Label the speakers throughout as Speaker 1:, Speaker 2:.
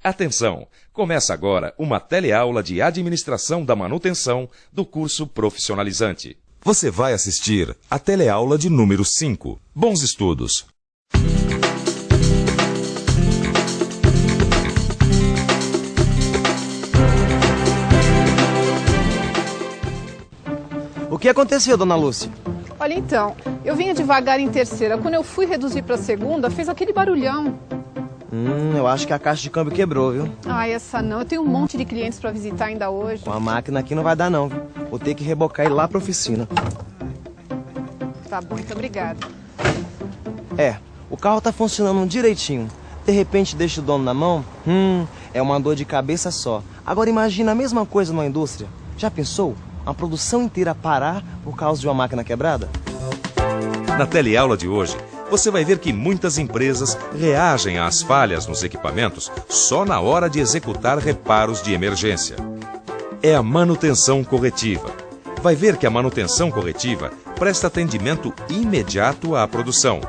Speaker 1: Atenção! Começa agora uma teleaula de administração da manutenção do curso profissionalizante. Você vai assistir a teleaula de número 5. Bons estudos!
Speaker 2: O que aconteceu, dona Lúcia?
Speaker 3: Olha, então, eu vinha devagar em terceira. Quando eu fui reduzir para segunda, fez aquele barulhão.
Speaker 2: Eu acho que a caixa de câmbio quebrou, viu?
Speaker 3: Ah, essa não. Eu tenho um monte de clientes para visitar ainda hoje.
Speaker 2: Com a máquina aqui não vai dar, não, viu? Vou ter que rebocar ele lá pra oficina.
Speaker 3: Tá bom, então obrigada.
Speaker 2: O carro tá funcionando direitinho. De repente deixa o dono na mão, é uma dor de cabeça só. Agora imagina a mesma coisa numa indústria. Já pensou? Uma produção inteira parar por causa de uma máquina quebrada?
Speaker 1: Na teleaula de hoje, você vai ver que muitas empresas reagem às falhas nos equipamentos só na hora de executar reparos de emergência. É a manutenção corretiva. Vai ver que a manutenção corretiva presta atendimento imediato à produção.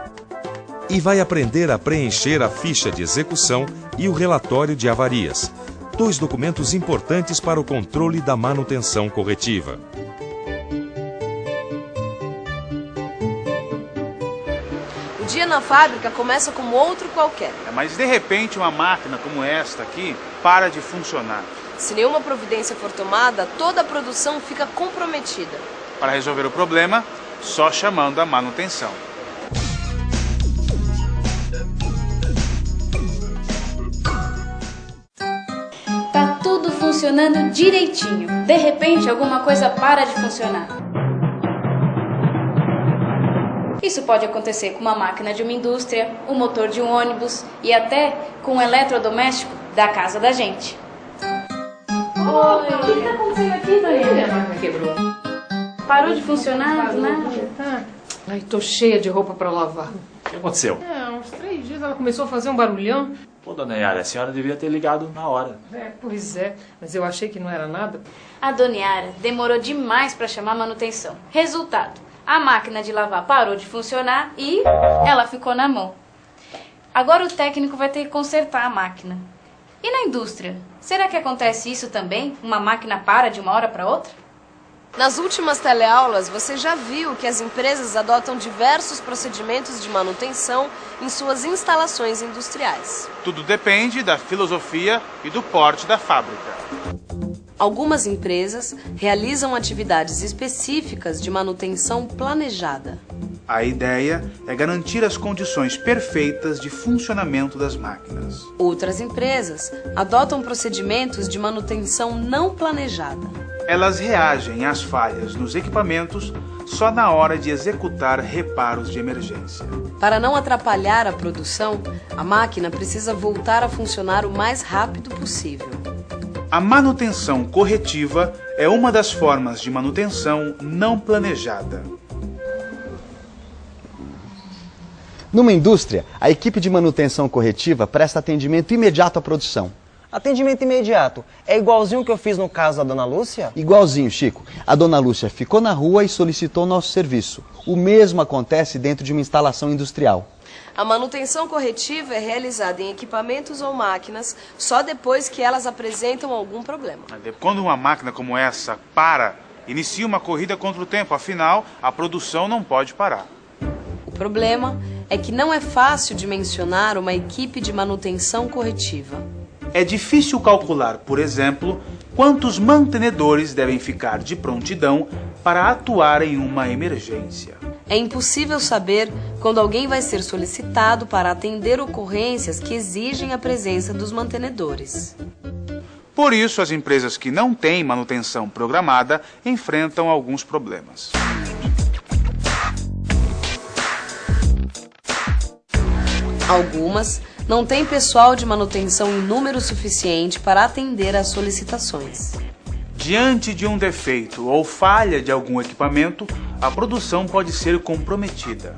Speaker 1: E vai aprender a preencher a ficha de execução e o relatório de avarias. 2 documentos importantes para o controle da manutenção corretiva.
Speaker 4: O dia na fábrica começa como outro qualquer.
Speaker 5: Mas de repente uma máquina como esta aqui para de funcionar.
Speaker 4: Se nenhuma providência for tomada, toda a produção fica comprometida.
Speaker 5: Para resolver o problema, só chamando a manutenção.
Speaker 6: Tá tudo funcionando direitinho. De repente, alguma coisa para de funcionar. Isso pode acontecer com uma máquina de uma indústria, um motor de um ônibus e até com um eletrodoméstico da casa da gente. Oi, o que está acontecendo aqui, Daniela?
Speaker 7: A máquina quebrou.
Speaker 6: Parou de funcionar do nada?
Speaker 7: Ai, tô cheia de roupa pra lavar.
Speaker 8: O que aconteceu?
Speaker 7: Uns 3 dias ela começou a fazer um barulhão.
Speaker 8: Pô, dona Yara, a senhora devia ter ligado na hora.
Speaker 7: Pois é, mas eu achei que não era nada.
Speaker 6: A Dona Yara demorou demais para chamar a manutenção. Resultado, a máquina de lavar parou de funcionar e ela ficou na mão. Agora o técnico vai ter que consertar a máquina. E na indústria? Será que acontece isso também? Uma máquina para de uma hora para outra?
Speaker 4: Nas últimas teleaulas, você já viu que as empresas adotam diversos procedimentos de manutenção em suas instalações industriais.
Speaker 5: Tudo depende da filosofia e do porte da fábrica.
Speaker 4: Algumas empresas realizam atividades específicas de manutenção planejada.
Speaker 5: A ideia é garantir as condições perfeitas de funcionamento das máquinas.
Speaker 4: Outras empresas adotam procedimentos de manutenção não planejada.
Speaker 5: Elas reagem às falhas nos equipamentos só na hora de executar reparos de emergência.
Speaker 4: Para não atrapalhar a produção, a máquina precisa voltar a funcionar o mais rápido possível.
Speaker 5: A manutenção corretiva é uma das formas de manutenção não planejada.
Speaker 9: Numa indústria, a equipe de manutenção corretiva presta atendimento imediato à produção.
Speaker 2: Atendimento imediato. É igualzinho que eu fiz no caso da dona Lúcia?
Speaker 9: Igualzinho, Chico. A dona Lúcia ficou na rua e solicitou nosso serviço. O mesmo acontece dentro de uma instalação industrial.
Speaker 4: A manutenção corretiva é realizada em equipamentos ou máquinas só depois que elas apresentam algum problema.
Speaker 5: Quando uma máquina como essa para, inicia uma corrida contra o tempo. Afinal, a produção não pode parar.
Speaker 4: O problema é que não é fácil dimensionar uma equipe de manutenção corretiva.
Speaker 5: É difícil calcular, por exemplo, quantos mantenedores devem ficar de prontidão para atuar em uma emergência.
Speaker 4: É impossível saber quando alguém vai ser solicitado para atender ocorrências que exigem a presença dos mantenedores.
Speaker 5: Por isso, as empresas que não têm manutenção programada enfrentam alguns problemas.
Speaker 4: Algumas não têm pessoal de manutenção em número suficiente para atender às solicitações.
Speaker 5: Diante de um defeito ou falha de algum equipamento, a produção pode ser comprometida.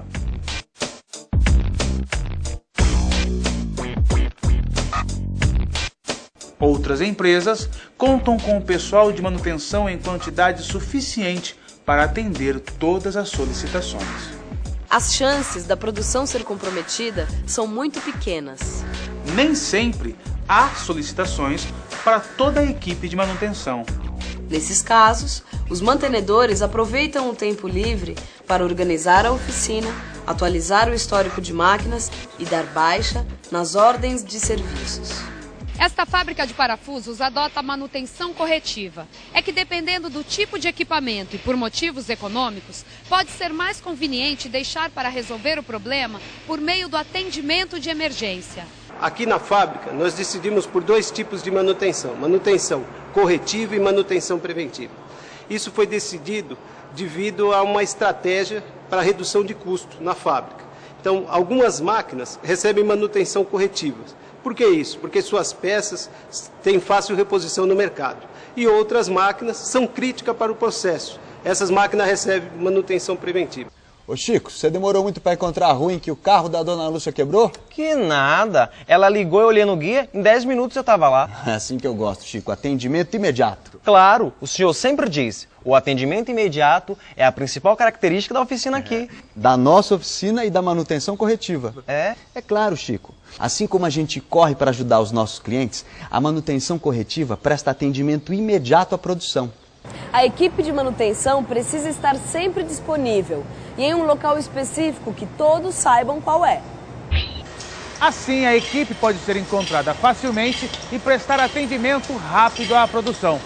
Speaker 5: Outras empresas contam com o pessoal de manutenção em quantidade suficiente para atender todas as solicitações.
Speaker 4: As chances da produção ser comprometida são muito pequenas.
Speaker 5: Nem sempre há solicitações para toda a equipe de manutenção.
Speaker 4: Nesses casos, os mantenedores aproveitam o tempo livre para organizar a oficina, atualizar o histórico de máquinas e dar baixa nas ordens de serviços.
Speaker 10: Esta fábrica de parafusos adota a manutenção corretiva. É que dependendo do tipo de equipamento e por motivos econômicos, pode ser mais conveniente deixar para resolver o problema por meio do atendimento de emergência.
Speaker 11: Aqui na fábrica, nós decidimos por 2 tipos de manutenção. Manutenção corretiva e manutenção preventiva. Isso foi decidido devido a uma estratégia para redução de custo na fábrica. Então, algumas máquinas recebem manutenção corretiva. Por que isso? Porque suas peças têm fácil reposição no mercado. E outras máquinas são críticas para o processo. Essas máquinas recebem manutenção preventiva.
Speaker 9: Ô Chico, você demorou muito para encontrar a rua em que o carro da dona Lúcia quebrou?
Speaker 2: Que nada. Ela ligou, eu olhei no guia, em 10 minutos eu tava lá.
Speaker 9: É assim que eu gosto, Chico. Atendimento imediato.
Speaker 2: Claro, o senhor sempre disse, o atendimento imediato é a principal característica da oficina aqui.
Speaker 9: Da nossa oficina e da manutenção corretiva.
Speaker 2: É?
Speaker 9: É claro, Chico. Assim como a gente corre para ajudar os nossos clientes, a manutenção corretiva presta atendimento imediato à produção.
Speaker 4: A equipe de manutenção precisa estar sempre disponível e em um local específico que todos saibam qual é.
Speaker 5: Assim, a equipe pode ser encontrada facilmente e prestar atendimento rápido à produção.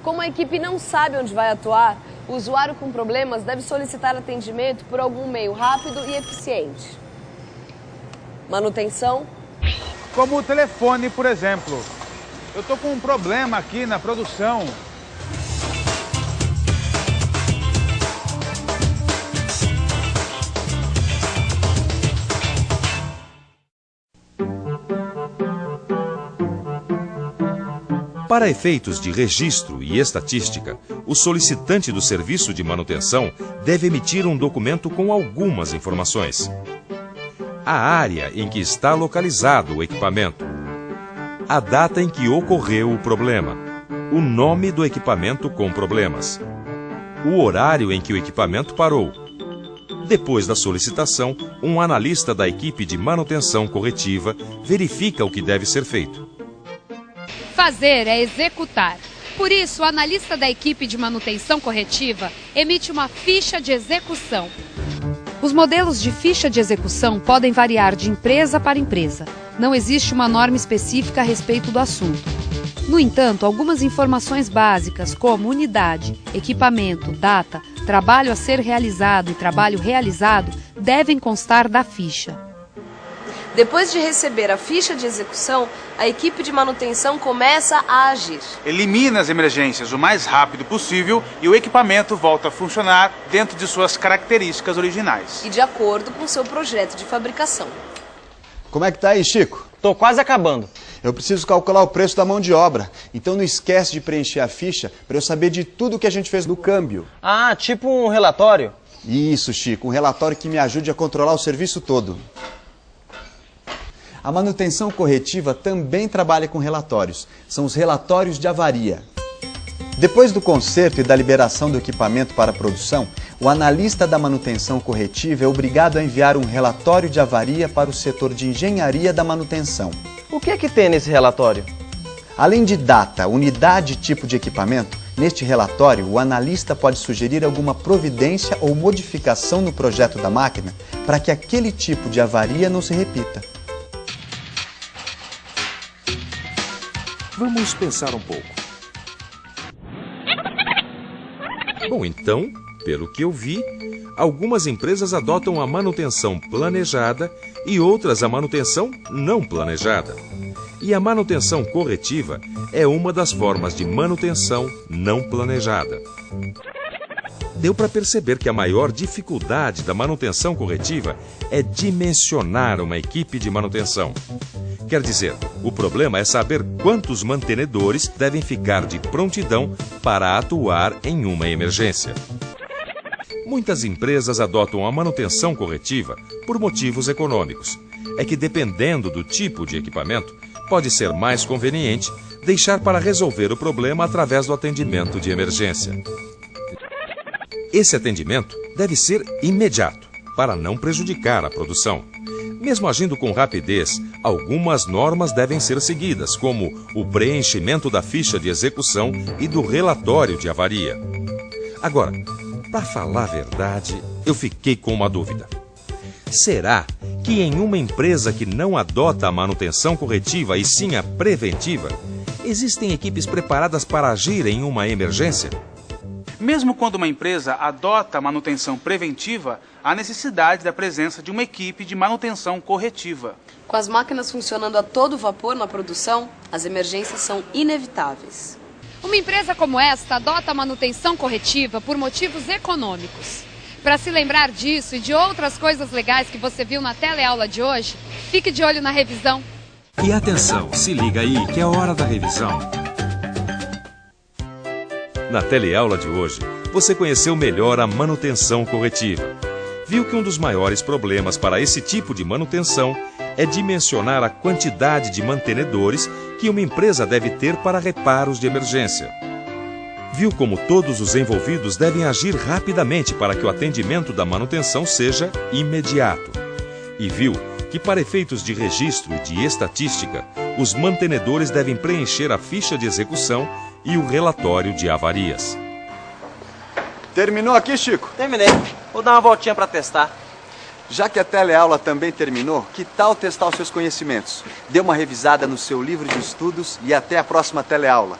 Speaker 4: Como a equipe não sabe onde vai atuar, o usuário com problemas deve solicitar atendimento por algum meio rápido e eficiente. Manutenção.
Speaker 5: Como o telefone, por exemplo. Eu estou com um problema aqui na produção.
Speaker 1: Para efeitos de registro e estatística, o solicitante do serviço de manutenção deve emitir um documento com algumas informações. A área em que está localizado o equipamento, a data em que ocorreu o problema, o nome do equipamento com problemas, o horário em que o equipamento parou. Depois da solicitação, um analista da equipe de manutenção corretiva verifica o que deve ser feito.
Speaker 10: Fazer é executar. Por isso, o analista da equipe de manutenção corretiva emite uma ficha de execução. Os modelos de ficha de execução podem variar de empresa para empresa. Não existe uma norma específica a respeito do assunto. No entanto, algumas informações básicas, como unidade, equipamento, data, trabalho a ser realizado e trabalho realizado, devem constar da ficha.
Speaker 4: Depois de receber a ficha de execução, a equipe de manutenção começa a agir.
Speaker 5: Elimina as emergências o mais rápido possível e o equipamento volta a funcionar dentro de suas características originais.
Speaker 4: E de acordo com seu projeto de fabricação.
Speaker 9: Como é que tá aí, Chico?
Speaker 2: Tô quase acabando.
Speaker 9: Eu preciso calcular o preço da mão de obra. Então não esquece de preencher a ficha para eu saber de tudo que a gente fez no câmbio.
Speaker 2: Ah, tipo um relatório?
Speaker 9: Isso, Chico. Um relatório que me ajude a controlar o serviço todo. A manutenção corretiva também trabalha com relatórios. São os relatórios de avaria. Depois do conserto e da liberação do equipamento para a produção, o analista da manutenção corretiva é obrigado a enviar um relatório de avaria para o setor de engenharia da manutenção.
Speaker 2: O que é que tem nesse relatório?
Speaker 9: Além de data, unidade e tipo de equipamento, neste relatório o analista pode sugerir alguma providência ou modificação no projeto da máquina para que aquele tipo de avaria não se repita.
Speaker 1: Vamos pensar um pouco. Bom, então, pelo que eu vi, algumas empresas adotam a manutenção planejada e outras a manutenção não planejada. E a manutenção corretiva é uma das formas de manutenção não planejada. Deu para perceber que a maior dificuldade da manutenção corretiva é dimensionar uma equipe de manutenção. Quer dizer, o problema é saber quantos mantenedores devem ficar de prontidão para atuar em uma emergência. Muitas empresas adotam a manutenção corretiva por motivos econômicos. É que, dependendo do tipo de equipamento, pode ser mais conveniente deixar para resolver o problema através do atendimento de emergência. Esse atendimento deve ser imediato, para não prejudicar a produção. Mesmo agindo com rapidez, algumas normas devem ser seguidas, como o preenchimento da ficha de execução e do relatório de avaria. Agora, para falar a verdade, eu fiquei com uma dúvida. Será que em uma empresa que não adota a manutenção corretiva e sim a preventiva, existem equipes preparadas para agir em uma emergência?
Speaker 5: Mesmo quando uma empresa adota a manutenção preventiva, há necessidade da presença de uma equipe de manutenção corretiva.
Speaker 4: Com as máquinas funcionando a todo vapor na produção, as emergências são inevitáveis.
Speaker 10: Uma empresa como esta adota a manutenção corretiva por motivos econômicos. Para se lembrar disso e de outras coisas legais que você viu na teleaula de hoje, fique de olho na revisão.
Speaker 1: E atenção, se liga aí que é hora da revisão. Na teleaula de hoje, você conheceu melhor a manutenção corretiva. Viu que um dos maiores problemas para esse tipo de manutenção é dimensionar a quantidade de mantenedores que uma empresa deve ter para reparos de emergência. Viu como todos os envolvidos devem agir rapidamente para que o atendimento da manutenção seja imediato. E viu que, para efeitos de registro e de estatística, os mantenedores devem preencher a ficha de execução e o relatório de avarias.
Speaker 9: Terminou aqui, Chico?
Speaker 2: Terminei. Vou dar uma voltinha para testar.
Speaker 9: Já que a teleaula também terminou, que tal testar os seus conhecimentos? Dê uma revisada no seu livro de estudos e até a próxima teleaula.